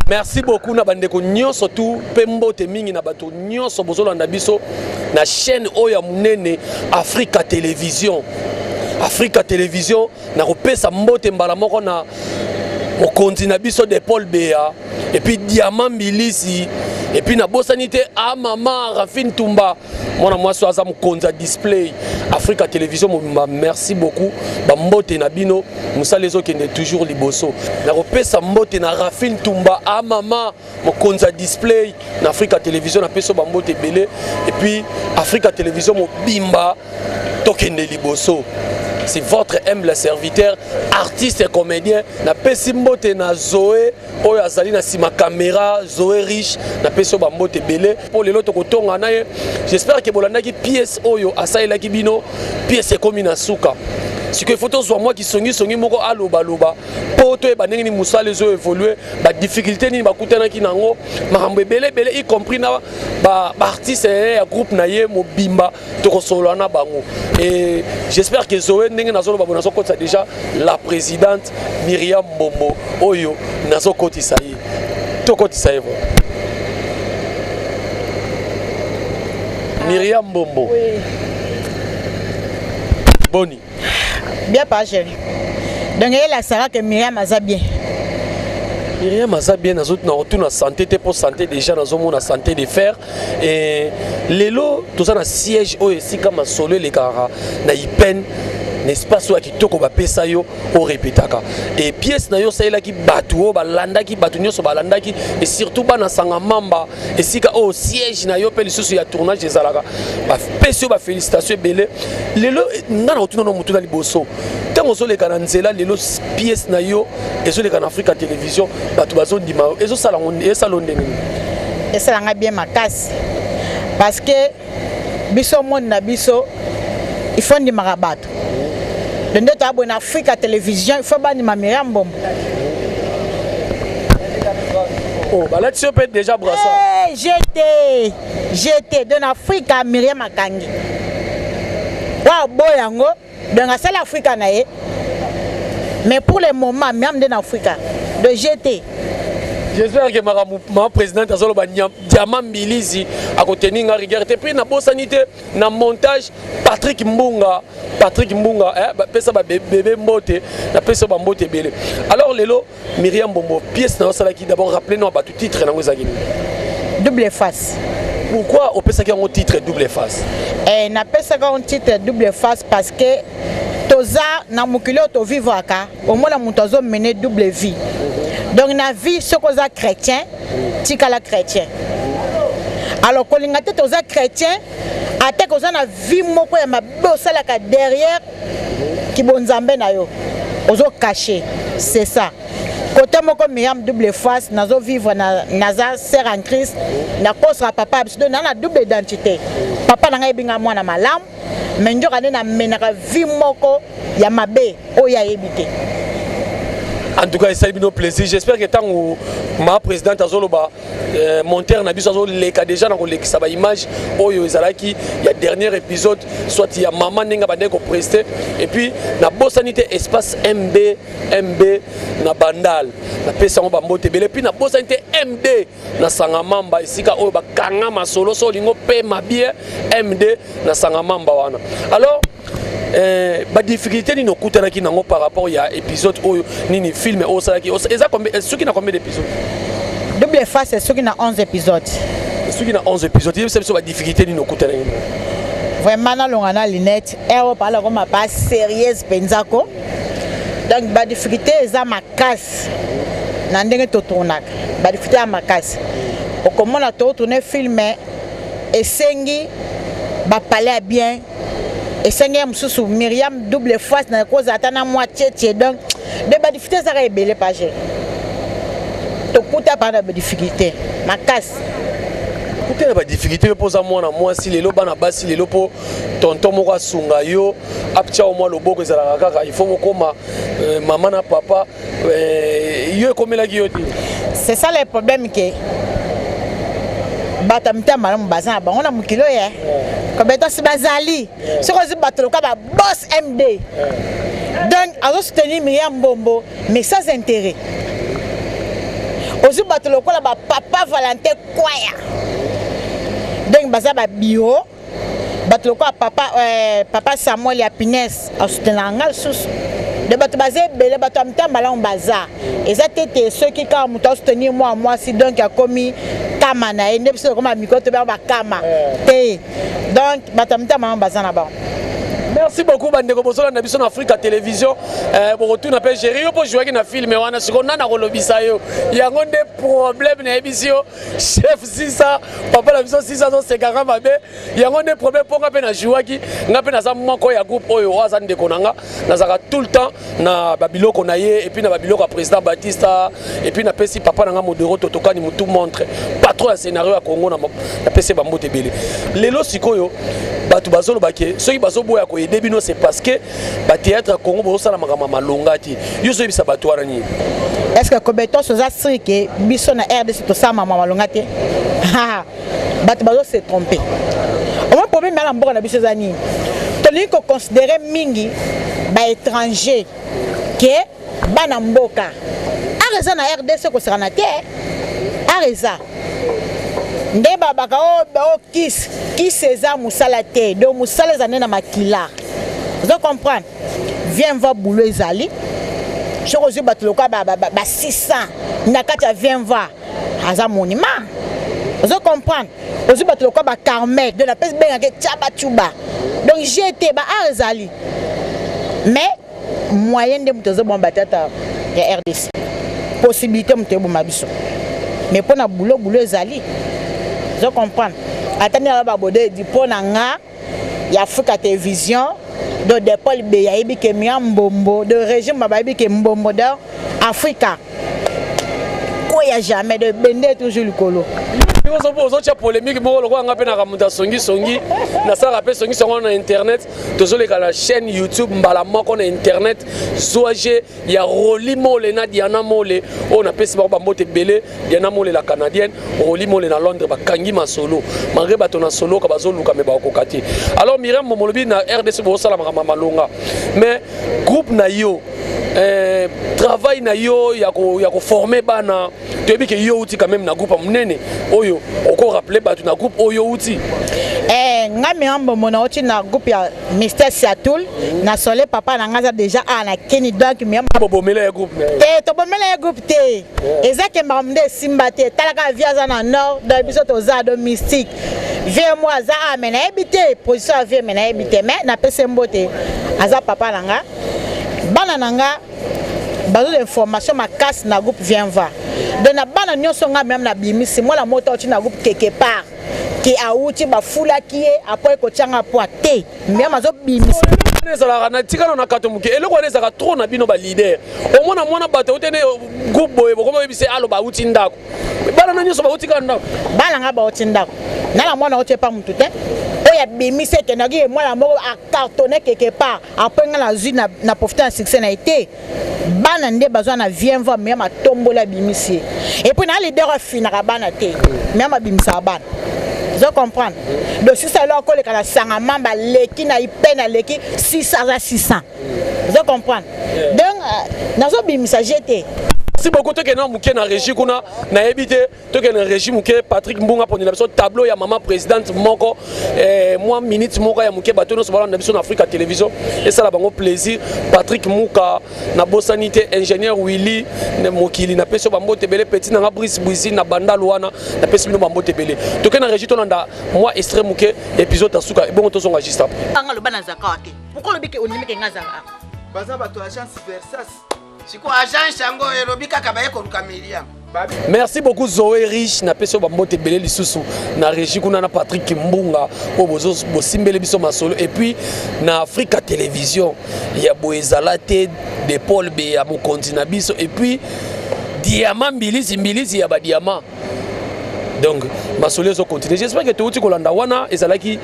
Merci beaucoup na bandeko nyonso tout pembo te mingi na bato nyonso bozolo na biso na chaîne oya munene Africa Télévision. Africa Télévision na kopesa mbote mbala moko na mokonzi na biso de Paul Béa et puis Diamant Milisi et puis na bosanité a mama Rafine Tumba mona mwasi aza mokonzi display Africa Télévision. Merci beaucoup ba mbote na bino musalezo kende toujours liboso na kopesa mbote na Rafine Tumba a mama mokonzi display na Africa Télévision na peso ba mbote belé et puis Africa Télévision mobimba tokende liboso. C'est votre humble serviteur, artiste et comédien. Na pesi mbote na Zoé, oyo azali na sima caméra, Zoé riche, na peso ba mbote belé. Pour les loto kotonga naye, j'espère que bolanda ki pièce oyo asaila ki bino, pièce ekomi na suka. Ce que photo soit moi qui songi moko aloba loba. Poto e banengi ni musale zo évoluer, ba difficulté ni ba kutana ki nango, makambo belé y compris na ba artiste et groupe na ye mobimba to solo na bango. Et j'espère que Zoé ndenge na zolo ba bonazo kotisa déjà la présidente Myriam Mbombo oyo nazo kotisa ye. To kotisa ye. Myriam Mbombo. Oui. Boni. Bien pas chérie. Donc elle a Sarah que Myriam a bien. Myriam a bien dans autres retour na santé pour santé déjà dans un monde na santé de fer et lelo tout ça na siège o ici comme solo les cara na ipen n'est-ce qui toko ba pesa yo o répétaka et pièce na yo ça là qui batu ba landa qui batu nyoso ba landa qui et surtout ba na sanga mamba et sika au siège na yo pe lisusu ya tournage ezalaka ba pesa ba félicitations belé lelo ngana otuna no mutu na liboso tango zo le kana nzela lelo pièce na yo ezo le kana Africa Télévision batu bazo ndima ezo sala on salonde ni et ça nga bien ma casse parce que biso monde na biso il faut ndi marabato. Le net à bonne Africa Télévision, il faut bannir ma Myriam Mbombo. Oh, bah là tu peux déjà brasser. J'étais dans Africa Myriam Akangi. Waouh, boyango, dans la seule Africa nae. Mais pour le moment, même dans Africa, de GT. J'espère que ma présidente Azolo Diamant Milisi a contenu une rigueur. Et puis, na sanité, na montage, Patrick Mbunga, pesa ba bébé mbote, na pesa ba mbote belé. Alors, lelo, Myriam Mbombo, pièce na osala qui d'abord rappelez-nous ba tout titre na ngozagini. Double face. Pourquoi on peut ça qui a un titre double face? Eh, na pesa ka un titre double face parce que toza na mukilo to vivre aka, au moins la montazo mener double vie. Donc na vie ce qu'on a chrétien, tika la chrétien. Alors quand on a tous chrétien, até qu'on a vie moko ya mabosa la derrière qui bonzambe na yo. Ozo caché, c'est ça. Côté moko Myriam double face, nazo vivre na naza sœur en Christ, na kosra papa biso na double identité. Papa na ngai binga mwana malamu, mais ndio kana na menaka vie moko ya mabe oya yebite. En tout cas, c'est un plaisir. J'espère que tant que ma présidente Azoloba monteur n'a déjà déjà dans le image où il y a dernier épisode soit il y a maman n'enga bandé ko presté et puis na bosanité espace MB na bandal na pesa on ba mbote belé puis na bosanité MD na sangamamba isika o ba kanga masolo so lingo pe mabie MD na sangamamba wana. Alors ba difficulté ni nokutana ki nango par rapport à épisode oyo nini film o ça qui eza combien ceux qui na combien d'épisodes? Double face c'est ceux qui na 11 épisodes. Ceux qui na 11 épisodes, il y a ba difficulté ni nokutana. Vraiment na longana lunette, ero parle comme pas sérieuse penzako. Donc ba difficulté eza makas. Na ndenge to tournaka. Ba difficulté ma makas. O comment na to tourner film et sengi ba parler bien. Et Seigneur Moussou Myriam double face na cause atana moitié donc de difficulté ça va belé pas cher. To kuta pas de difficulté ma casse. Kuta ba difficulté pose à moi si les loba na basi les lopo tonton moko sunga yo apcha au moi loboko ezala kaka il faut mokoma maman na papa yo comme la guillotine. C'est ça le problème que batamita malam bazan ba on a mukilo ya. Comme étant si bazali, ce qu'on dit battre ka ba boss MD. Donc à soutenir Myriam Mbombo mais sans intérêt. Aussi bato lokola ba papa Valentin Kwaya. Donc baza ba bio. Bato lokola papa Samuel Yapines a soutenanga sous. De bato basé belé bato amtamba la baza. Ezate ceux qui quand muta soutenir moi si donc a commis kama na ende biso comme micro to ba kama. Donc bato amtamba baza na ba. Merci beaucoup bandeko bosola na biso na Africa Télévision. Bon retour na pe gérer yo pour jouer na film wana sikona na kolobisa yo. Yango nde problème na ebisio chef Sisa papa na biso Sisa zo sekara mabe. Yango nde problème pour nga pe na jouer ki nga pe na za moko ya groupe oyo waza ndeko nanga nazaka tout le temps na babiloko na ye et puis na babiloko président Batista et puis na pesi papa nanga modero totokani mutu montre pas trop un scénario à Congo na pesi ba mbote belé. Lelo sikoyo batu bazolo baké ceux qui bazo boya ko début non c'est parce que ba théâtre Congo bo sala makama malongati yo so bisa batu wana ni est-ce que compétence za sike biso na RDC to sama malongati batu bazo se tromper au moins problème na mboka na biso zani to li ko considérer mingi ba étranger que bana mboka areza na RDC ko sera te areza nde babaka o kiss eza musala te donc musala ezane na makila vous comprendre viens voir boulot ezali je reçu batoloka ba 600 na kati ya viens voir aza monument vous comprendre aussi batoloka ba Carmel de la peste benga tchaba tuba donc j'étais ba ezali mais moyen de mutozo bon batata ya RDC possibilité mutozo bon mabiso mais pour na boulot ezali je comprends. Attendez là babode di pona nga ya Africa Télévision de Paul Beyaïbi ke mbombo de régime babaïbi ke mbombo de Africa. Quoi y a jamais de bende toujours le colo. Vous avez polémique, vous avez songi na ça rappelle songi sur internet, tous les la chaîne YouTube mbala moko na internet, soager ya Roli Mole na Diana Mole, on appelle ça ba mbote belé, Diana Mole la canadienne, Roli Mole na Londres ba kangi ma solo, malgré ba ton solo ka bazo luka me ba kokati. Alors Myriam Momolobi na RDC bo sala mama malonga. Mais groupe na yo travail na yo ya ko former bana, tu sais que yo uti quand même na groupe mnene oyo encore rappeler batu na groupe oyo uti nga miambo mona oti na groupe ya Mystère Siatoul na sole papa na ngaza déjà na Keni donc miambo bomela ya groupe to bomela ya groupe te ezake mbamde simba te talaka viaza na nord dans biso to za do mystique vie moi za amena ebité position à vie mena ebité mais na pese mbote aza papa nanga bana nanga bazo d'information ma casse na groupe vient va de na bana nyonso nga même na bimisi moi la moto oti na groupe quelque part qui a outi ba fula qui est après ko tianga poité même azo bimisi ezalaka na tikana na kato muke eloko wana ezalaka trop na bino ba leader omona mwana bato otene groupe boye bokoma bise alo ba uti ndako bana na nyonso ba uti ka ndako bana nga ba uti ndako na la mwana oti pa mutu te oya bimise ke na gi mwana moko a cartonné quelque part après nga la zui na profiter un succès na été bana nde bazwa na vient voir même a tombola bimisi et puis na leader finira bana te même a bimisa bana. Je comprends. Donc si c'est là qu'on les a sangama ba leki na ipena leki 600 à 600. Je comprends. Donc nazo bimisa jeté. Merci beaucoup to kena muke na régie kuna na ebité to kena régie muke Patrick Mbunga pour na biso tableau ya maman présidente moko moi minute moko ya muke bato no so na biso na Africa Télévision et ça la bango plaisir Patrick Muka na bosanité ingénieur Willy na mokili na peso bambote belé petit na Brice Bouzi na banda Luana na peso bino bambote belé to kena régie to nanda moi extrait muke épisode asuka et bon to son enregistre anga lo bana zakate pourquoi lo bike onimike ngaza baza bato agence Versas siko agence yango erobika kabaye ko Miriam. Merci beaucoup Zoé Riche na peso bambote belé lisusu na régie kuna na Patrick Mbunga o bozo bosimbele biso masolo et puis na Africa Télévision ya boezalate de Paul B ya mokonzi na biso et puis diamant mbilisi ya ba diamant donc masolo zo continue j'espère que tu kolanda wana ezalaki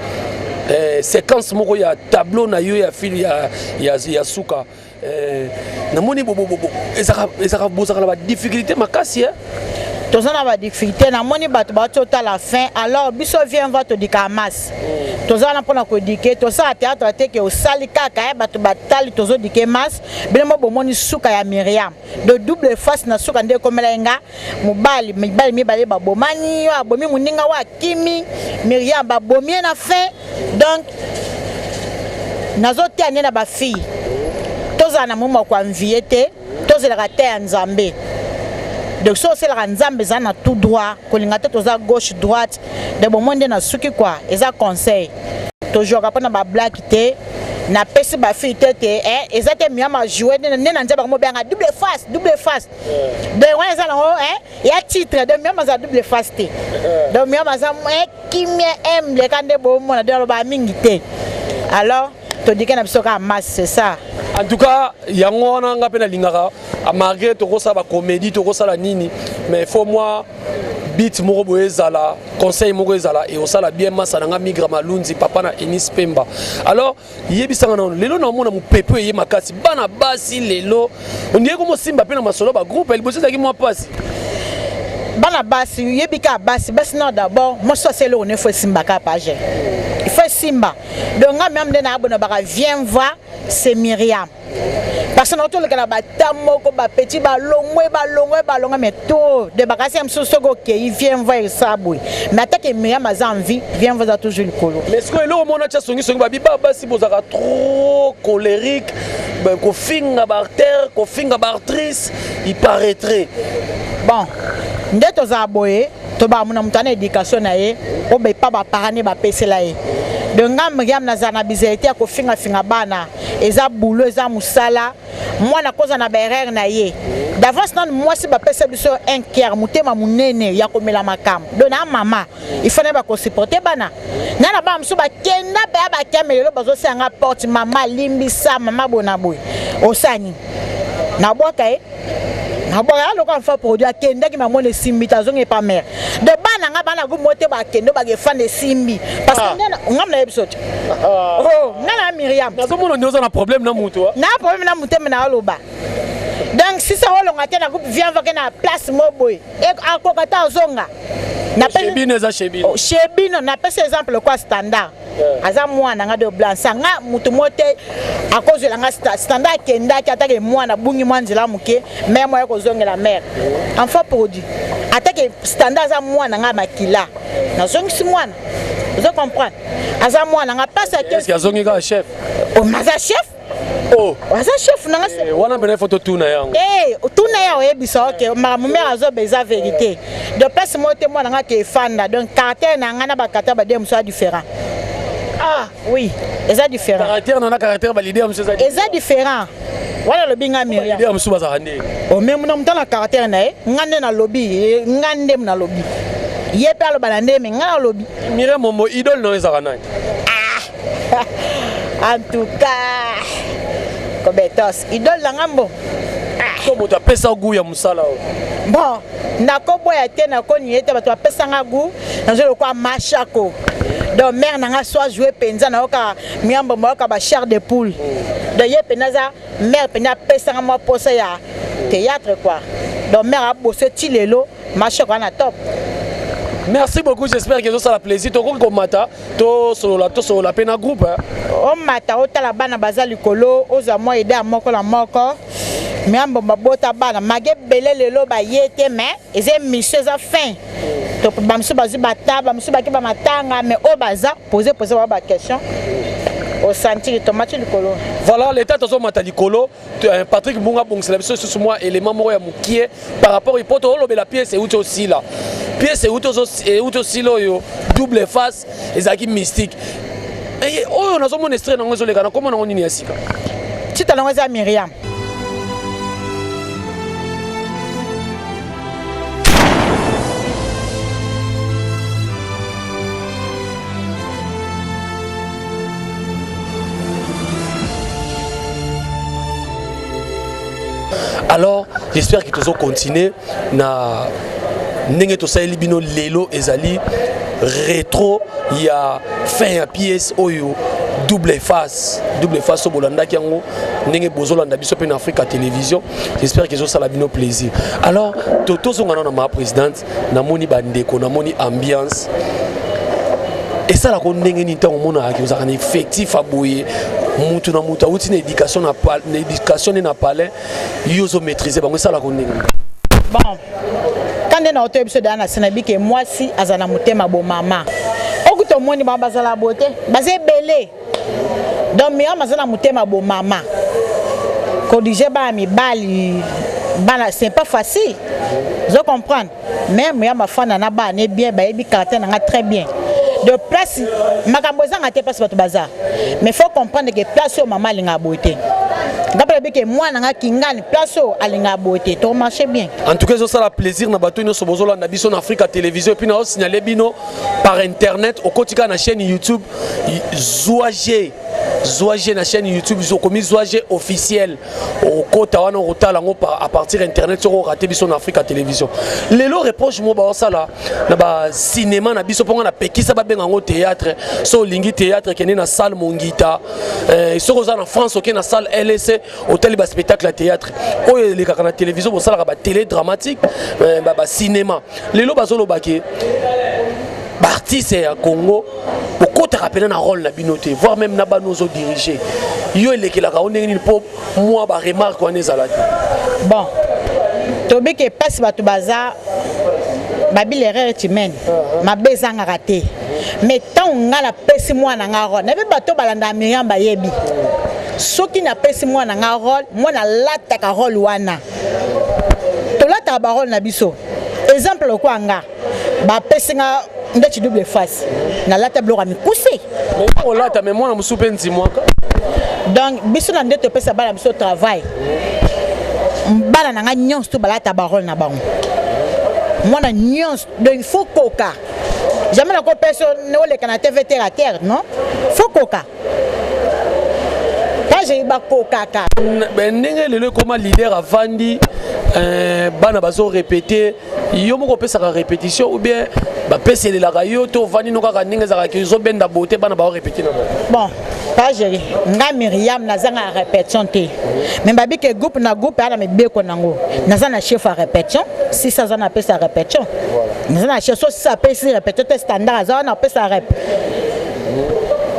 séquence moko ya tableau na yo ya film ya suka namoni bobo ezaka bozaka ba difficulté makasi toza na ba difficulté na moni bato ba tota la fin alors biso vient va to dikamas toza na pona ko dike to sa théâtre te ke osali kaka bato batali tozo dike mas bilemo bomoni suka ya Myriam de double face na suka nde komelenga mibali mibale ba bomani wa bomi muninga wa kimi Myriam ba bomi na fin donc nazotia na ba fille toza na mumo kwa mviete toza la terre ya Nzambe. Donc so c'est la Nzambe za na tout droit kolinga te toza gauche droite de bon monde na suki quoi eza conseil toujours ka pona ba black te na pesi ba fille te eza te miama jouer ne na Nzambe mo benga double face de ouais ça non ya titre de miama za double face te donc miama za qui aime les kande bo mo na de ba mingi te alors to dikena biso ka masse c'est ça. En tout cas, yango wana nga pena lingaka a malgré to ko sa ba comédie to ko sa la nini mais il faut moi beat moko boezala conseil moko ezala et osala bien masa nga migra malunzi papa na Enis Pemba. Alors yebisanga na lelo na mona mupepe ye makasi bana basi lelo ndiye ko mo simba pena masolo ba groupe el bosi zaki mo passe bana basi yebika basi non d'abord moi ça c'est le on faut simba ka page il faut simba donc même de na abona ba viens voir c'est Myriam parce que notre le kana batamo ko ba petit ba longwe mais tout de bakasi am sosoko ke il vient voir ça boy mais attaque Myriam a envie vient voir toujours le colo mais ce que le mona cha songi ba biba basi bozaka trop colérique ben ko finga ba terre ko finga ba actrice il paraîtrait bon ndeto za boye to ba muna mutana éducation na ye o be pa ba parane ba pesela ye de ngam Myriam na zana bizete ko finga bana eza boulot eza musala moi na koza na berere na ye d'avance non moi si ba pesa biso un cœur mutema munene ya komela makam do na mama il fallait ba ko supporter bana na ba mso ba kenda ba kemelelo bazo sanga porte mama limbisa mama bona boy osani na boka na boka lo kan fa produit akenda ki mamone simbi tazonge pa mère de bana nga bana go mote ba kendo ba ge fan de simbi parce que ngam na episode oh na Myriam na zo mono ndoza na problème na mutu na problème na mutu na loba donc si ça wolo ngate na groupe vient vaquer na place moboy et akokata zonga na Chebino za Chebino Chebino na pese exemple quoi standard aza mwana nga de blanc sanga mutu mote à cause de la standard kenda ki atake mwana bungi mwanzela muke mais moi ko zongela mère enfin produit atake standard za mwana nga makila na zongi si mwana vous comprenez aza mwana nga passe que est-ce que zongi ka chef o maza chef oh waza chef nanga wana bene photo tuna yango tuna ya oyebisa ok mama mère azo beza vérité de place mote mwana nga ke fanda donc caractère na nga na ba kata ba dem so différent. Ah oui, c'est différent. Caractère non caractère validé am c'est différent. Voilà le binga Myriam. Validé am sou bazarande. O même na mutana caractère na ngande na lobby, ngande na lobby. Yepe alo balande mais ngana lobby. Myriam mo idole non ezaka nani. En tout cas, Kobetos, idole la ngambo. Comme tu appelles ça goût ya musala. Bon, na ko boya te na ko niete ba to apesa nga goût, na zo ko machako. Donc mère nanga soit jouer penza na oka miambo moka ba chair de poule. De ye penaza mère pena pesa nga mo posa ya théâtre quoi. Donc mère a bossé tilelo, machako na top. Merci beaucoup, j'espère que ça a plaisir. Tu as mata, to solo la peine groupe. O mata o tala bana bazali kolo, oza mo aider moko la moko. Miambo babota bana mage belé lelo ba yete mais eze mission za fin. To ba mso bazu bataba, mso baki ba matanga mais o baza poser ba question. Au sentir tomate likolo. Voilà, l'état de mata likolo, Patrick Bunga bon c'est la sur moi élément moko ya mukie par rapport au poto lo la pièce est où aussi là. Pièce est où aussi là yo double face ezaki mystique. Et oh on a mon extrait dans les gars comment on y asika. Tu t'as l'envoyé à Myriam. Alors, j'espère que tu vas continuer na ndenge to sali bino lelo ezali rétro ya fin ya pièce oyo double face au Bolanda qui yango ndenge bozolanda biso pe na Africa Télévision. J'espère que ça la bino plaisir. Alors toto zonga na ma présidente na moni bandeko na moni ambiance. Et ça la ko ndenge ni ntango mona ki ozaka effectif aboye mutu na mutu outi na éducation na palais yozo maîtriser bango ça la ko ndenge. Bon. Quand on a été dans la scène, que moi si azana mutema bo mama. Okuto moni ba bazala beauté, bazé belé. Donc mi amazana mutema bo mama. Ko dije ba mi bali bana c'est pas facile. Je comprends. Même mi ama fana na ba ne bien ba ebi caractère na très bien. De place makamboza ngate place ba to bazar. Mais faut comprendre que place au mama linga beauté. D'après que moi na kingani place alinga beauté to marche bien. En tout cas ça la plaisir na bato nyonso bozola na biso na Africa Télévision et puis na signaler bino par internet au kotika na chaîne YouTube Zoagé na chaîne YouTube zo komi Zoagé officiel au kota wana rotala ngo à partir internet sur raté biso na Africa Télévision. Lelo reproche mo ba sala na ba cinéma na biso ponga na pekisa ba benga ngo théâtre so lingi théâtre kene na salle Mongita so roza na France ok na salle LSC hôtel ba spectacle à théâtre o les kaka na télévision bo sala ba télé dramatique ba cinéma. Lelo bazolo bake artiste à Congo beaucoup te rappeler un rôle na binoté voire même na banozo diriger yo eleki la ka ondeni po moi ba remarque on ezala bon to be que passe ba to baza babi l'erreur humaine ma bezanga raté mais tant nga la pesi moi na nga rôle na be bato balanda Miriam bayebi soki na pesi moi na nga rôle moi na lata ka rôle wana to lata ba rôle na biso exemple quoi nga ba pesi nga ndeti double face na la table rami coussé on lata mais moi na musupenzi moi donc biso na ndete pesa bala biso travail bala na nga nyonso to bala ta barole na bango moi na nyonso donc il faut coca jamais la personne ne ole kana TV terre à terre non faut coca pas j'ai ba coca ka ben ndenge lelo comme leader avandi bana bazo répéter yo moko pesa ka répétition ou bien ba pesa le la rayo to vani no ka ndenge za ka zo benda beauté bana ba répéter na bon pas gérer nga Miriam na zanga répétition té mais babi que groupe na groupe ala me beko nango na zana chef à répétition si ça zana pesa répétition na zana chef so ça pesa répétition standard zana pesa rép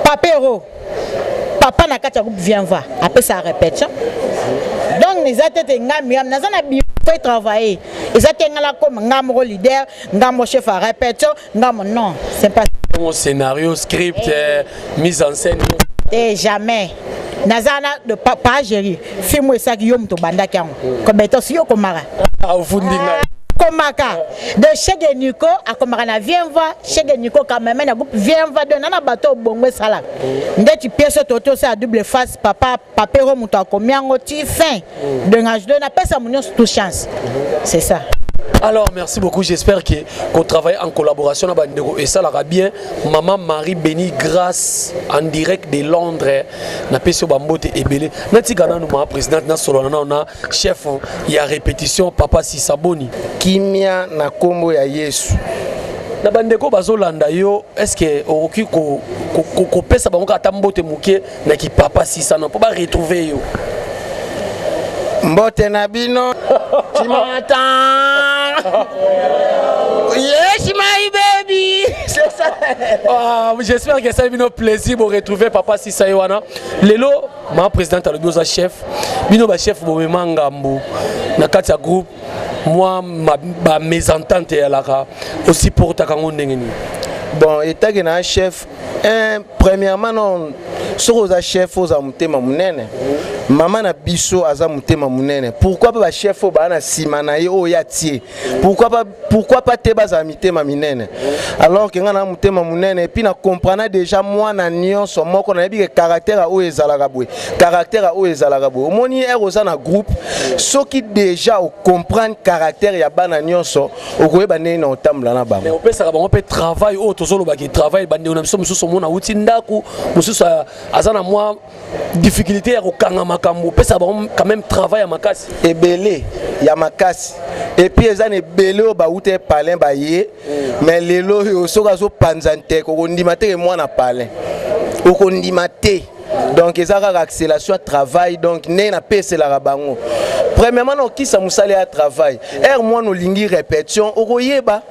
papero papa na kati groupe vient va après sa répétition donc les athlètes nga Miriam na zana bi fait travailler ils attentent la comme nga mo leader nga mo chef à répétition nga mo non c'est pas mon scénario script mise en scène et jamais nazana de papa gérer film ça yom to banda kyango comme beto si yo komara avundinga komaka de Chege Nico a komara na vient voir Chege Nico quand même na groupe vient va donner na bateau bongo sala ndeti pièce toto ça double face papa papero muto akomiango ti fin de ngage de na pesa munyo tout chance c'est ça. Alors merci beaucoup, j'espère qu'on travaille en collaboration avec Bandego et ça l'ira bien. Maman Marie Béni grâce en direct de Londres na pesio bambote ebele. Nati gana nous ma présidente na solona na chef il y a répétition papa Sisaboni. Kimia na kombo ya Yesu. Na bandeko bazolanda yo est-ce que oki ko pesa bango ata mbote muke na ki papa Sisa na po ba retrouver yo. Mbote na bino tu m'entends. Yes my baby. C'est ça. Ah, j'espère que ça a été un plaisir de retrouver papa Sisa Yoana. Lelo ma présidente le doza chef bino ba chef bo mangambo na kati ya groupe moi ma mésentente ya la aussi pour ta kango ndengeni. Bon état que na chef premièrement non soza chef oza mutema munene maman na biso aza mutema munene pourquoi pas chef o ba na sima na ye o ya tie pourquoi pas te baza mitema minene alors que ngana mutema munene et puis na comprendre déjà moi na nyonso moko na yebi que caractère o ezalaka boy caractère o ezalaka boy omoni oza na groupe soki déjà o comprendre caractère ya bana nyonso okoyeba nini na otambula na bango mais on peut ça bango peut travail o tozolo ba ki travail bande na biso mususu mona uti ndaku mususu azana moi difficulté ya kokanga makambo pesa ba quand même travail à makasi ebele ya makasi et puis ezana ebele o ba uti palin ba ye mais lelo yo soka zo panzante ko ndima te moi na palin okondima te. Donc ils ont accélération à travail donc né na pese la rabango. Premièrement on qui ça musale à travail. Moi nous lingi répétition okoyeba.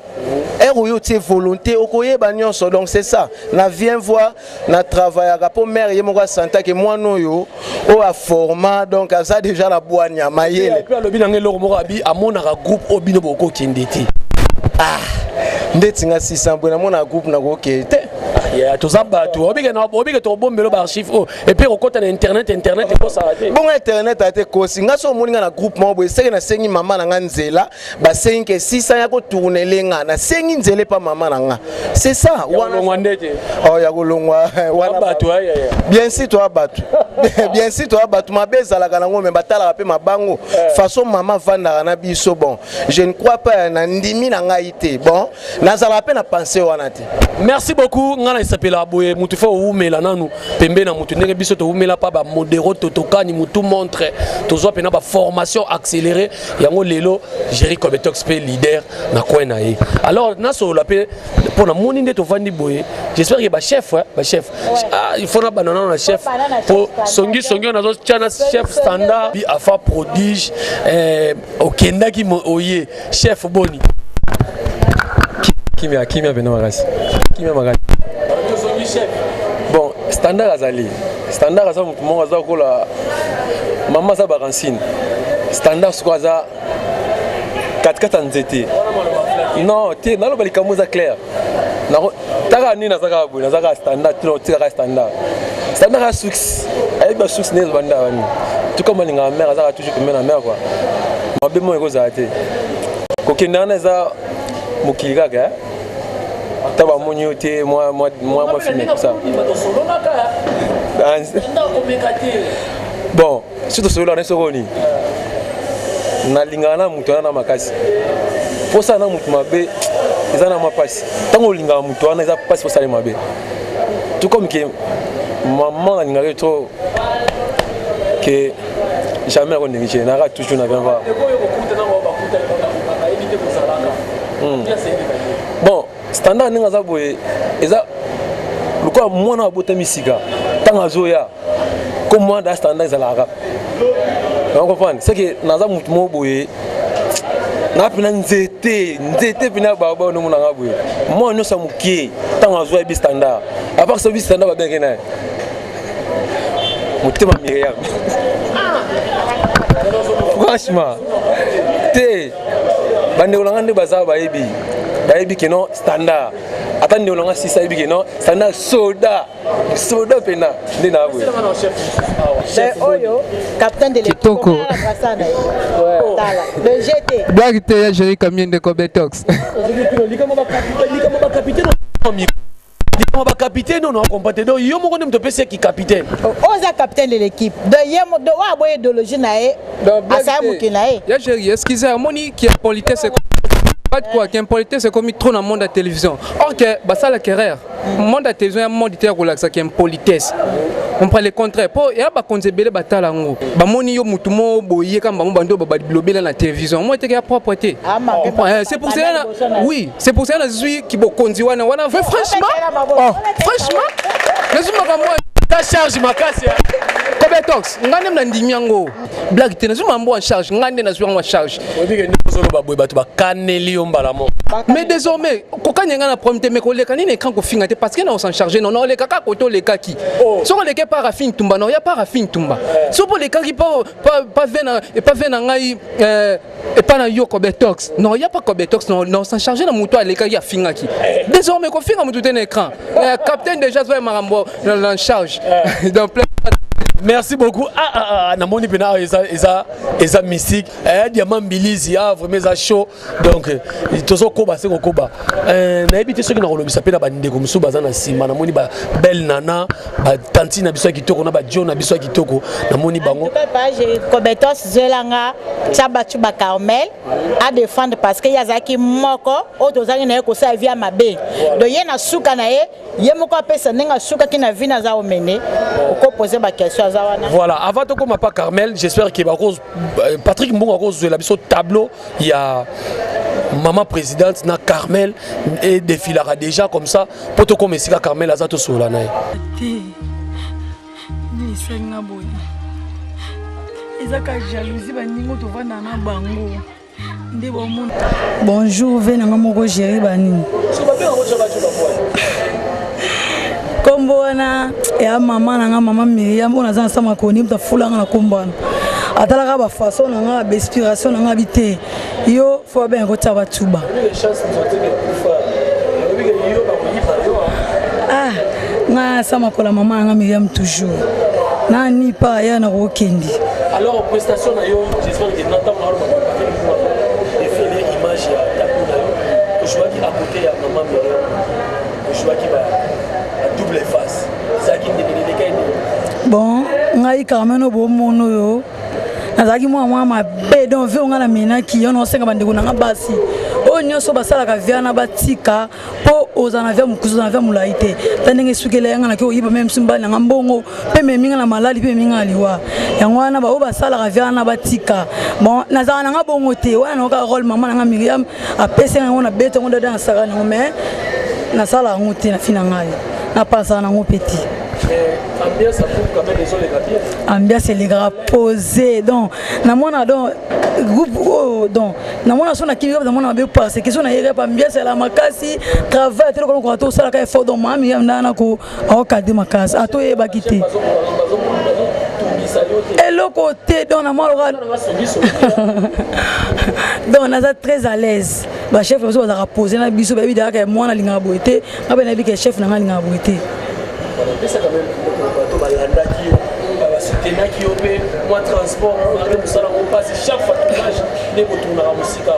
Oyo tie volonté okoyeba nyonso donc c'est ça. Na viens voir na travail à rapport mère yemoko santa que moi no yo o a format donc ça déjà la boania mayele. Et puis le bilan ngelo mo abi amona groupe obino boko kindeti. Ah ndetinga 600 bona mona groupe na ko kete. Yeah, tout ça bateau. Obige to bombelo ba archive et puis on compte internet et pour ça. Bon internet a été kosi ngaso moninga na groupe mo boy seke na sengi mama na nzela ba sengi ke 600 ya ko tourner lenga na sengi nzele pa mama na nga. C'est ça. Wana ndete. Oh ya kolongwa wana bateau ya. Bien si toi bateau. Bien si toi bateau mabeza la kana ngome batala pe mabango. Façon mama vanda na biso bon. Je ne crois pas na ndimi na nga ité. Bon, na zala pe na penser wana te. Merci beaucoup. Il s'appelle Aboué, mutu fa oumela nanu pembe na mutu ndenge biso to oumela pa ba modéro totokani mutu montre tozo pena ba formation accélérée yango lelo Jerry Kobetox pe leader na kwena ye. Alors na so la pe pour na moni nde to vandi boye. J'espère que ba chef ah il faut na banana na chef pour songi on a chana chef standard bi afa prodige okenda ki oye chef boni kimia beno magasi kimia magasi. Bon, standard azali. Standard aza mutu monga za kola mama za barancine. Standard soko za 4 nzete. Non, te nalo balika moza clair. Na taka ni na zaka bu, na zaka standard, tu tika standard. Standard a succès. Ay ba succès ne banda wani. Tu comme linga mère azaka toujours comme na mère quoi. Mabe mo eko za te. Ko kinana za mukilika ka. Taba monyote moi filmé tout ça. Bon, surtout celui là nesokoni. Na lingana mutu na makasi. Pour ça na mutu mabe, ezana mapasi. Tango lingana mutu na eza pasi pour ça mabe. Tout comme que maman lingana trop que jamais on néglige, na toujours na 20 fois. Bon, standard ninga za boye eza luko mwana wa bota misika tanga zoya comme moi da standard za la rap. On comprend c'est que naza mutu mo boye na pina nzete pina baba no muna ngaboye moi no sa mukie tanga zoya bi standard à part ça bi standard ba bien kena mutema mireya franchement te bande olangande baza ba ebi Baby qui non standard. Attendez, on a 6 qui non standard soda pena. C'est Oyo, capitaine de l'équipe. Le GT. Blague te Jerry Kamien de Kobetox. Capitaine non compétent yo mo ko pese ki capitaine oza capitaine de l'équipe de yemo de wa boye idéologie nae asa mukinae ya Jerry excusez moni qui est politesse pas de quoi qu'impolitesse c'est comme trop dans le monde de la télévision or que bah ça la carrière monde de la télévision un monde de relax qui impolitesse on prend le contraire pour y a ba konzebele batala ngo ba moni yo mutu mo boye kamba mo bando ba lobela na télévision moi te ya propreté c'est pour ça oui c'est pour ça na zui ki bo konzi wana franchement lazima moi ta charge makasi Kobetox ngane mna ndimyango blague te nazuma mbo en charge ngane nazuma en charge obike ndi kozolo baboye bato bakaneli yo mbala mo mais désormais kokanya ngana problème mais koleka nini écran ko finga te parce que na on s'en charger non le kaka koto le kaki so le ke parafine tumba non ya parafine tumba so pour le kaki pas vena ngai et pas na yo Kobetox non ya pas Kobetox non s'en charger na muto le kaki ya finga ki désormais ko finga muto ten écran capitaine déjà zo marambo en charge dans plein. Merci beaucoup. Namoni pena eza mystique. Diamant Bilizi vraiment ça chaud. Donc tozo koba c'est koba. Na ebité ceux qui na kolobisa pena ba ndeko musu bazana sima namoni ba belle nana ba tanti na biso kitoko na ba John na biso kitoko namoni bango. J'ai Kobetox zelanga tchabatu ba Carmel à défendre parce que yazaki moko otozangi na ko sa via mabe. Do ye na suka na ye moko pesa nenga suka kina vina za omene ko poser ba question. Voilà, avant de commencer par Carmel, j'espère que Patrick Mbongo a la tableau. Il y a maman présidente, na Carmel et défilera déjà comme ça. Pour te commencer, Carmel a zato solana. esenga boye ezaka jalousie baningo tovanda na bango nde bomona bonjour ve nanga moko géri banini kombo wana ya mama nanga mama Miriam ona za sama koni mtafulanga na kombana atalaka ba façon nanga ba inspiration nanga bité yo fo ben ko taba tuba ah nga sama kola mama nanga Miriam toujours na ni pa ya na rokendi alors prestation na yo j'espère que n'entend pas faire les images ya tatou na yo je vois qui à côté ya maman Miriam je vois qui va double face ça qui bon ngai kameno bo mono yo nazaki mwa mabe donc ve ngala mina ki ono senga bandeko nanga basi o nyoso basala ka viana batika po ozana vya mukuzo na vya mulaite tandenge sukele yanga na ke oyiba même simba na mbongo pe meminga na malali pe meminga liwa yango wana ba o basala ka viana batika bon nazana nanga bongo te wana no ka rôle mama nanga Miriam apesa ngo na beto ngo dada saka ngo mais na sala ngo te na fina ngai na pasa na ngo petit ambiance quand même les gars ambiance les gars posé donc na mona donc groupe donc na mona sona ki na mona be parce que sona yere ambiance la makasi travail te ko to sala ka effort donc mami na ko au cadre makasi ato e bakité et le côté donc na mona donc na très à l'aise ba chef beso ba poser na biso ba bi da ka mona linga boité na ba na bi ke chef na linga boité ça quand même to balanda ki ba soutenir ki opé moi transport avec ça on passe chaque fois tournage ne ko tourna la musique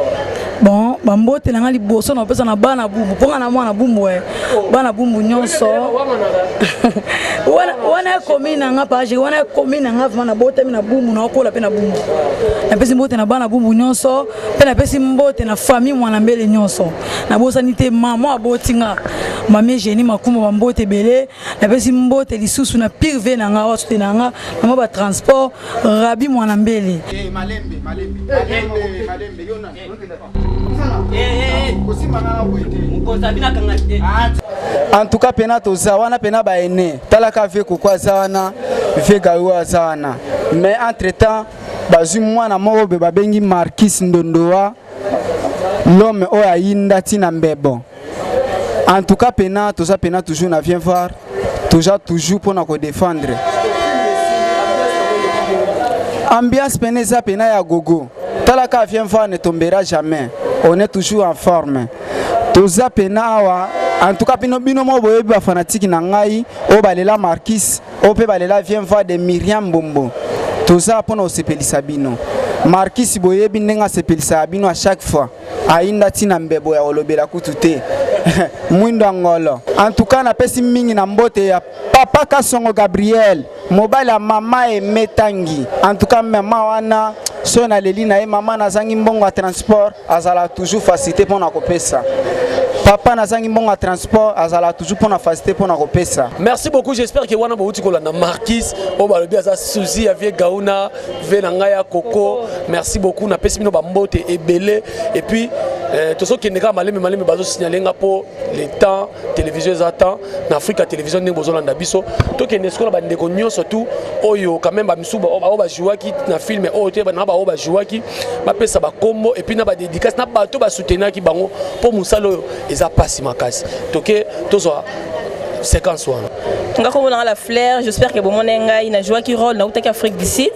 bon bambote na ngali boso na pesa na bana bumbu ponga na mwana bumbu bana bumbu nyonso wana komina nga page wana komina nga vana bote mina bumbu na okola pe na bumbu na pesi mbote na bana bumbu nyonso pe na pesi mbote na famille mwana mbele nyonso na bosa nite mama abotinga mami geni makumo bambote belé na pesi mbote lisusu na pirve na nga wasute na nga mama ba transport rabi mwana mbele malembe yona en tout cas pena toza wana pena ba ene talaka ve kokwa zawana ve gawa zawana mais entre temps bazu mwana moko be babengi Marquis Ndondoa l'homme o ayinda tina mbebo en tout cas pena toza pena toujours na vient voir toujours pour na ko défendre ambiance pena za pena ya gogo talaka vient voir ne tombera jamais on est toujours en forme toza pena awa en tout cas bino mo boye ba fanatique na ngai o balela Marquis o pe balela vient voir de Miriam Bombo toza pona o sepelisa bino Marquis boye binenga sepelisa bino à chaque fois ainda tina mbebo ya olobela kutute mwindo ngolo en tout cas na pesi mingi na mbote ya papa Kasongo Gabriel mobile ya mama e metangi en tout cas mama wana so na leli na e mama na zangi mbongo ya transport azala toujours facilité pour na kopesa papa na zangi mbongo ya transport azala toujours pour na facilité pour na kopesa. Merci beaucoup, j'espère que wana bauti ko la na Marquis o ba lobi aza Suzy avec Gauna venanga Coco. Merci beaucoup na pesi bino ba mbote ebele et puis tout ce qui n'est pas malé bazo signaler nga pour les temps télévision attend na Africa télévision ndenge bozolanda biso to ke nesko ba ndeko nyonso tout oyo quand même ba misuba ba jouaki na film o te ba na ba jouaki ba pesa ba combo et puis na ba dédicace na ba to ba soutenir ki bango pour musalo eza pasi makasi to ke to so séquence wana nga ko na la fleur j'espère que bon monenga ina jouaki rôle na utaki Afrique du Sud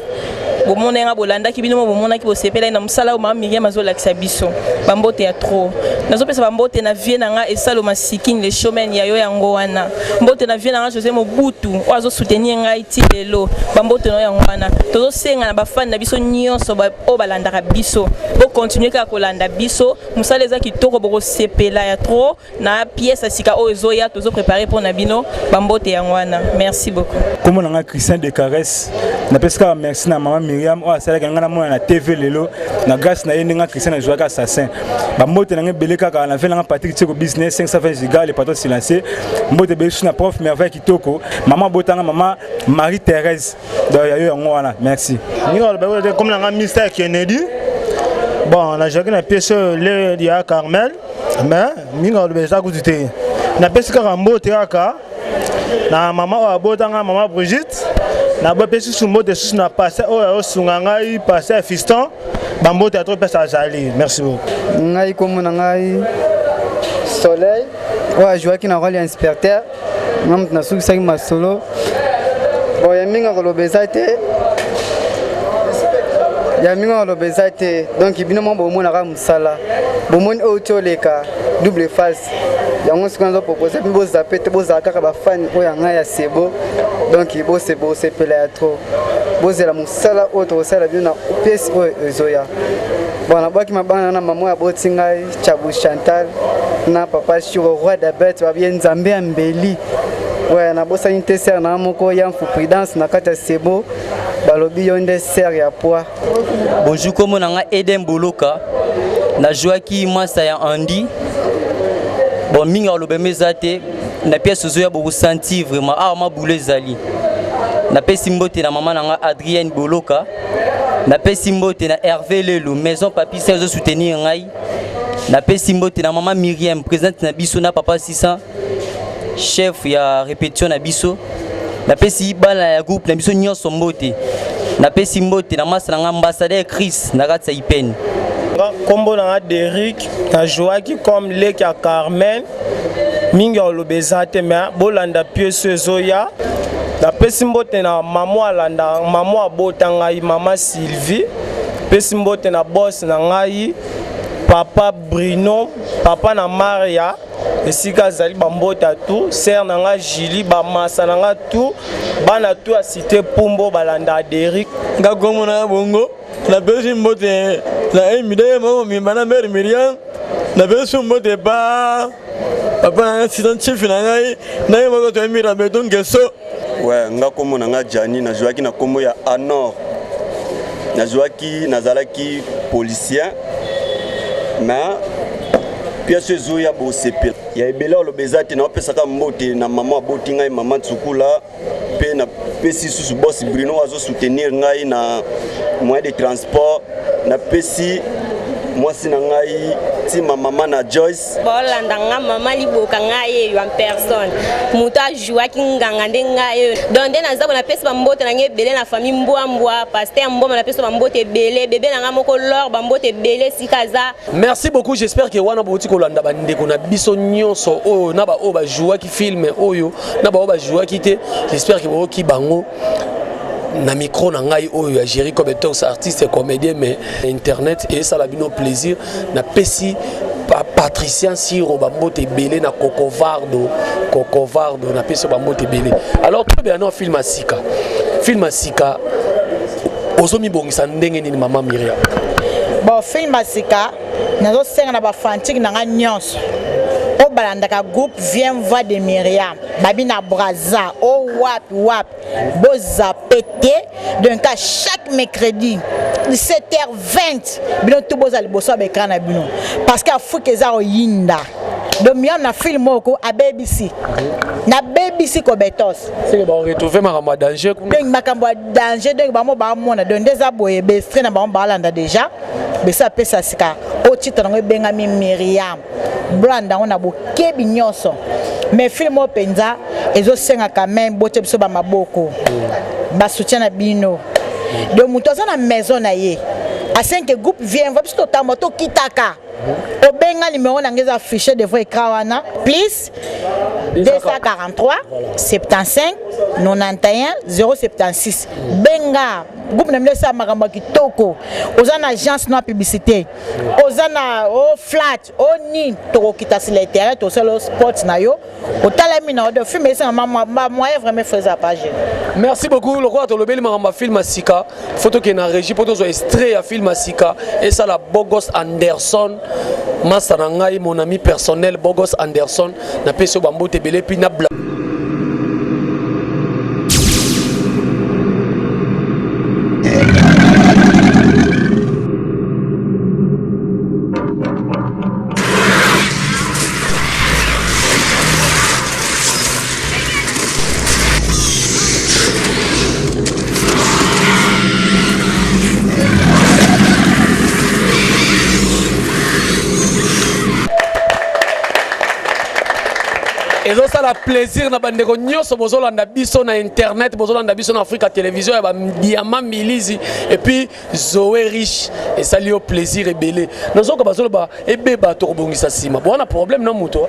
bon monenga bolanda ki bino bon monaki bo sepela na musala o mama Miriam azola kisabiso bambote ya trop nazo pesa bambote na vie na nga esalo masiking les chemins ya yo yango wana mbote na vie na nga José Mobutu o azo soutenir ngai ti lelo bambote no yango wana tozo senga na ba fan na biso nyonso o balanda ka biso bo continuer ka kolanda biso musala eza kitoko bo sepela ya trop na pièce sika o ezoya tozo préparer pour na bino bambote yango wana merci beaucoup comme on a Christian de Caresse na peska merci na maman Miriam o asala ngana mona na TV lelo na grâce na yenga Christian na jouaka assassin ba mbote na ngebe kaka na vela Patrick Tcheko business 520 giga les patrons silencieux mbote be na prof merveille kitoko maman botanga maman Marie Thérèse do yayo yango wana merci ni ba comme na Mr Kennedy bon na joué na pièce le dia Carmel mais minga le beza kututé na peska mbote kaka na maman abotanga maman Brigitte na ba pesi su mbote su na passé o sunganga i passé fiston ba mbote trop pesa azali. Merci beaucoup. Ngai comme na ngai Soleil ouais jouer qui na rôle inspecteur ngam na su sa ma solo bon ya minga ko lobezate ya minga lobezate donc ibino mo mo na ka musala bomoni otoleka double face yango sikanzo proposer bo zapete bo zakaka ba fan o ya ngai ya sebo donc bo se pela ya trop bo zela musala autre sala bien na pièce o ezoya bon abaki mabana na mama ya botingai Chabu Chantal na papa Shiro roi d'Abet wa bien Nzambe ambeli ouais na bosa inter na moko ya mfu prudence na kata sebo balobi yonde ser ya poa. Bonjour comme nanga Eden Boloka na joaki masa ya Andy bon minga lobe mezate na pièce zo ya bo sentir vraiment ma boule zali na pesi mbote na mama nanga Adrienne Boloka na pesi mbote na Hervé Lelo maison papi serge soutenir ngai na pesi mbote na mama Myriam présidente na biso na papa 600 chef ya répétition na biso na pesi bala ya groupe na biso nyonso mbote na pesi mbote na masa na ambassadeur Chris na katsa ipeni kombo na Derrick na joaki comme leki ya Carmen mingi olobezate me bolanda pièce zoya na pesi mbote na mama alanda mama abota ngai mama Sylvie pesi mbote na boss na ngai papa Bruno papa na Maria esika zali bambota tout ser na nga Julie ba masa na nga tout bana tout a cité Pumbo balanda Derrick nga gomo na bongo na pesi mbote na emide mama mi mana mère Myriam na pesi mbote ba papa na assistant chef na ngai na yemo to emira beton geso ouais nga komo na nga Jani na joaki na komo ya Anor na joaki na zalaki policier mais pièce zoya bo sepel ya ebela olobezate na opesaka mbote na mama aboti ngai mama Tsukula pe na pesi susu boss Bruno azo soutenir ngai na moyen de transport na pesi mwasi na ngai ti mama na Joyce bolanda nga mama liboka ngai en personne muta joua ki nganga ndengai donc na zabo na pesi bambote na ngebele na famille mbwa pasteur mboma na pesi bambote belé bébé na nga moko lor bambote belé sikaza. Merci beaucoup, j'espère que wana boti kolanda bandeko na biso nyonso oyo na ba o ba joua ki film oyo na ba o ba joua ki te, j'espère que bo ki bango na micro na ngai oyo ya gérer comme étant artiste et comédien mais internet et ça la bino plaisir na pesi Patricien Siro bambote belé na Cocovardo na pesi bambote belé. Alors tout bien non film asika ozomi bongisa ndenge ni mama Myriam bon film asika nazo senga na ba fantique na nga nyonso o balandaka groupe vient voir de Myriam babina braza o wap boza pété donc à chaque mercredi 17h20 bino tout boza liboso ba écran na bino parce que afuke za oyinda donc Myriam na film oko a BBC na BBC ko betos c'est bon retrouver makambo danger donc makambo danger donc ba mo ba mona donc des aboye bestre na ba balanda déjà besa pesa sika o titre ngo bengami Myriam brand on a bokebi nyonso mais film o penza ezo senga quand même bote biso ba maboko ba soutien na bino de mutoza na maison na ye à 5 groupe vient va biso to moto kitaka o benga numéro na ngeza affiché de vrai krawana plus 243 75 91 076 benga groupe na mlesa makambo kitoko ozana agence na publicité ozana o flat o ni to kita sur le terrain to solo sport na yo otala mina de film ça mama moyen vraiment faisait page. Merci beaucoup le roi to lobeli makambo film asika photo qui na régie poto zo extrait ya film asika et ça la Bogos Anderson Masa ngai mon ami personnel Bogos Anderson na peso bambote belé puis na ezo sala plaisir na bandeko nyonso bozolanda biso na internet bozolanda biso na Africa Télévision ya ba Diamant Milizi et puis Zoé Riche et ça lui au plaisir ebele nazoka bazoloba ebeba to kobongisa sima bona problème na moto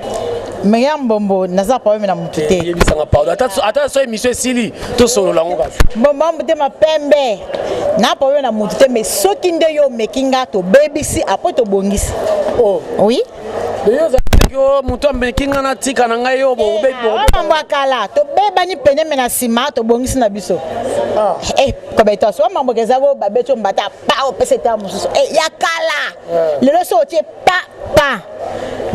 Myriam Bombo naza problème na moto te yebisanga pardon ata so émission sili to solo lango kasi Bombo te mapembe na problème na moto te mais soki nde yo mekinga to babisi après to bongisi oh oui yo moto amekinga na tika na ngai yo bo mambo akala to bebani pene mena sima to bongisi na biso kobeto so mambo kezavo babeto mbata pa opesete amususu ya kala lelo so tie pa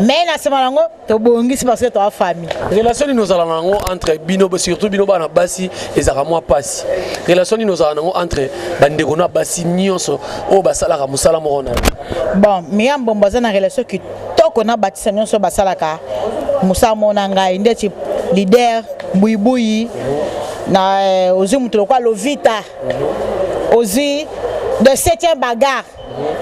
mais na sima nango to bongisi parce que to a famille relation nous allons nango entre bino surtout bino bana basi ezaka moi pasi relation nous allons nango entre bandeko na basi nyonso o basala ka musala mo na bon Myriam Bombo za na relation qui toko na batisa nyonso basalaka musa mona ngai ndeti leader buibui na ozi mutu kwa Lovita ozi de 7e bagarre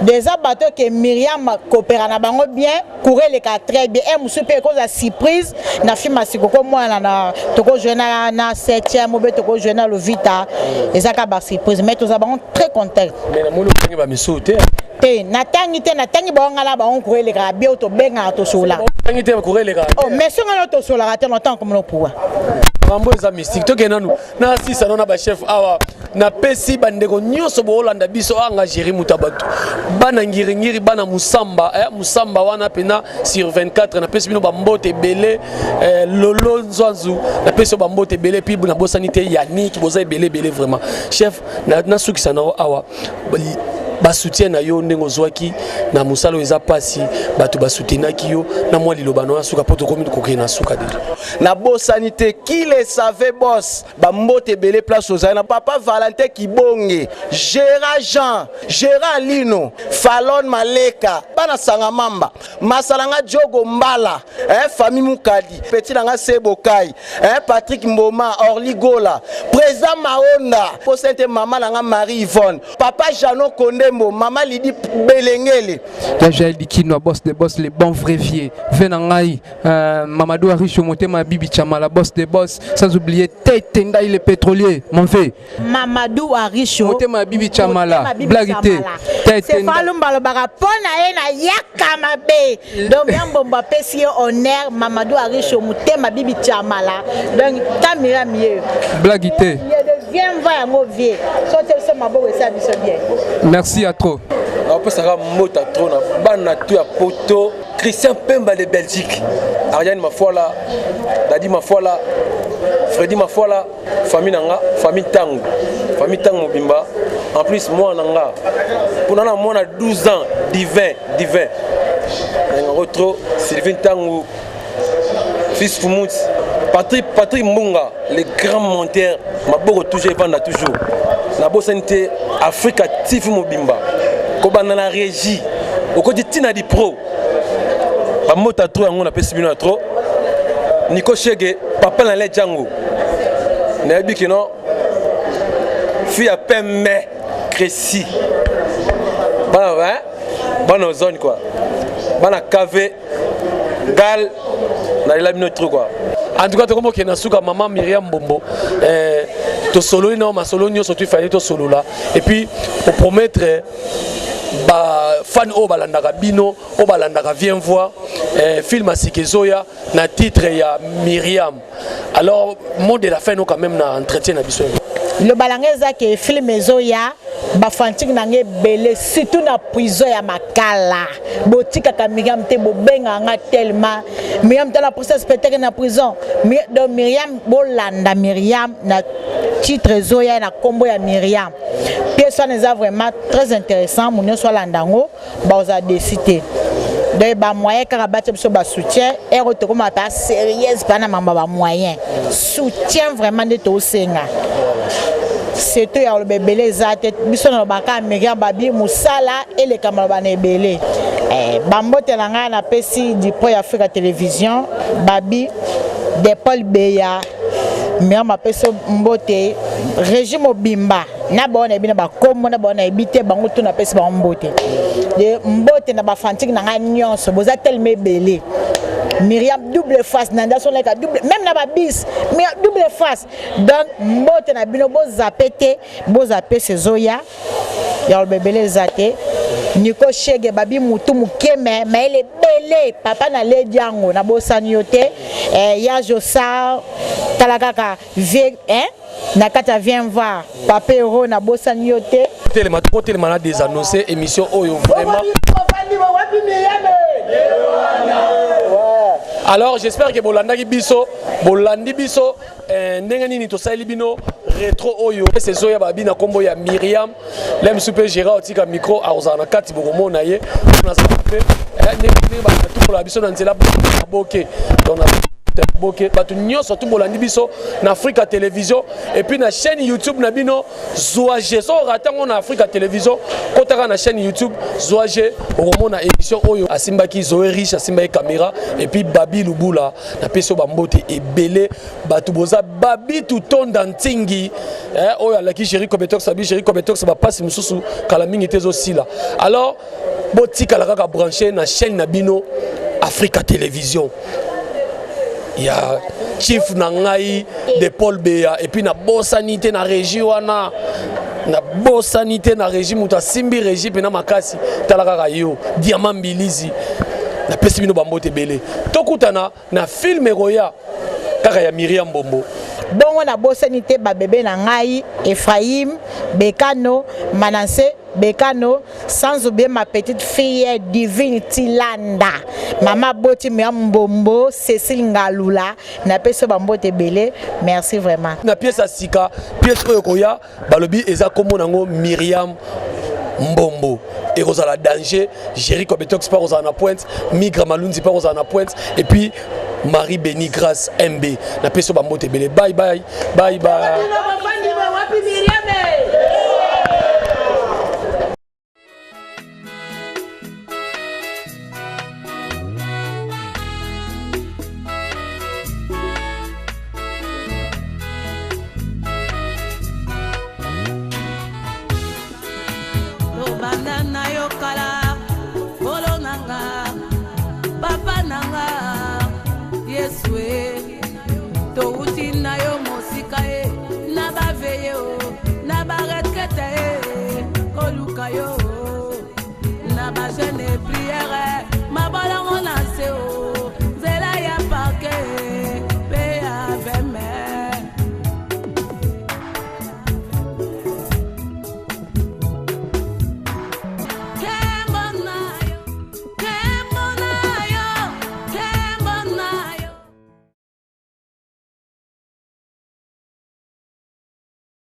des abattoirs que Myriam coopère na bango bien courir les cas très bien et musu pe cause surprise na film asikoko mwana na toko jeuna na 7e mobe toko jeuna Lovita ezaka ba surprise mais tous bango très content mais na molo tangi ba misute te natangi bongala ba on courir les cas bien to benga to sola tangi te courir les cas oh mais songa no to sola raté longtemps comme no pouvoir rambo eza mystique tokena nu na sisa na ba chef awa na pesi bandeko nyonso bolanda biso anga gérer mutabatu bana ngiringiri bana musamba musamba wana pena sur 24 na pesi bino ba mbote belé lolo nzwanzu na pesi ba mbote belé puis na bosanité Yannick boza belé vraiment chef na sukisa na awa ba soutien na yo ndengo zwaki na musalo eza pasi bato ba soutenaki yo na mwa lilobano asuka poto komi ko na suka déjà na bosanité qui le savait boss ba mbote belé place aux na papa Valentin Kibonge Gérard Lino Falon Maleka bana sanga mamba masalanga Diogo Mbala famille Mukadi petit langa Sebokai Patrick Mboma Orly Gola président Maonda posente maman langa Marie Yvonne papa Jano Kondembo maman Lidi Belengele Jael Dikino boss de boss les bons vrais vieux Venangai Mamadou Aricho Motema Bibi Chamala boss de boss sans oublier Tenda le pétrolier mon fait Mamadou Aricho Motema Bibi Chamala blaguité c'est falumba le barapona na yakama be donc Myriam pesi honneur Mamadou Aricho Motema Bibi Chamala donc Tamira mieux blaguité viens voir mon vieux sortez ce mabo ça bien merci à trop on peut savoir mota trop na bana tu a poto Christian Pemba de Belgique Ariane Mafola Dadi Mafola Freddy Mafola famille nanga famille Tango Bimba en plus moi nanga pour nana moi na 12 ans divin nanga retro Sylvain Tango fils Fumut Patrick Mbunga le grand monteur maboko toujours vendre toujours na bosanité Africa TV Mobimba ko banana régie au côté Tina di pro ba mota trop ngona pesi bino trop Nico Chege papa na le Django na bikino fi a pemme Crécy bana zone quoi bana cave gal na la bino trop quoi en tout cas comme que na suka maman Myriam Bombo to solo ina ma solo nyo surtout fallait to solo là et puis pour promettre ba fan o balandaka bino o balandaka viens voir film Asikezoya na titre ya Myriam alors mot de la fin no quand même na entretien na biso le balangeza que film Zoya ba fantik nange belé surtout na prison ya makala botika ka Myriam te bo benga nga tellement Myriam te la procès spectacle na prison donc Myriam bolanda Myriam na titre Zoya na combo ya Myriam pièce ça est vraiment très intéressant mon soit landango ba oza décider donc ba moyen ka battre biso ba soutien et retour ma pas sérieuse pana mamba ba moyen soutien vraiment de to senga c'est tout ya le bébé zate biso na baka Myriam babi musala et les camarades na belé bambote na nga na pesi du pro Africa Télévision babi de Paul Beya Myriam apeso mbote régime Bimba na bona bina ba komo na bona ebite bango tuna pesi ba mbote de mbote na ba fantique na nga nyonso boza tellement belé Myriam double face nanda son leka double même na ba bis mais double face donc mbote na bino bo zapete sezoya ya bebele zate Niko Shege babi mutu mukeme mais il est belé papa na le diango na bosani yote ya Josa talakaka vie hein na kata vient voir papa hero na bosani yote tellement na désannoncé émission oyo vraiment. Alors j'espère que bolanda biso bolandi biso ndenge nini to sali bino rétro oyo sezoya babi na kombo ya Myriam lem super Gérard tika micro a ozana kati bokomona ye na sape ndenge ba tout la biso na nzela boke donc boke batu nyonso tout bolandi biso na Africa Télévision et puis na chaîne YouTube na bino Zoage so ratango na Africa Télévision kotaka na chaîne YouTube Zoage okomona émission oyo asimbaki Zoé Riche asimba caméra et puis Babi Lubula na peso bambote ebele batu boza babi tout ton dantingi oyo alaki Chéri Kobetox sabi Chéri Kobetox ba passe mususu kala mingi tezo sila alors botika la kaka brancher na chaîne na bino Africa Télévision. Il y a Chief Nangai de Paul Béa et puis na bosanité na régie wana na bosanité na régie muta simbi régie pe na makasi talaka yo diamant bilizi na pesi bino bambote belé tokutana na film roya kaka ya Myriam Bombo bongo na bosanité ba bébé na ngai Ephraim Bekano Manassé Bekano, sans oublier ma petite fille Divinity Landa. Maman Boti Mbombo, Cécile Ngalula, na pièce Bambote Belé. Merci vraiment. Na pièce à Sika, pièce Oyokoya, Balobi Eza Komo Nango Myriam Mbombo. Et Rosala Danger, Jerry Kobetox par Rosana Pointe, Migra Malunzi par Rosana Pointe, et puis Marie Béni Grâce MB. Na pièce Bambote Belé. Bye bye, bye bye. Papa nanga Yeswe to uti na yo mosika e na baveye o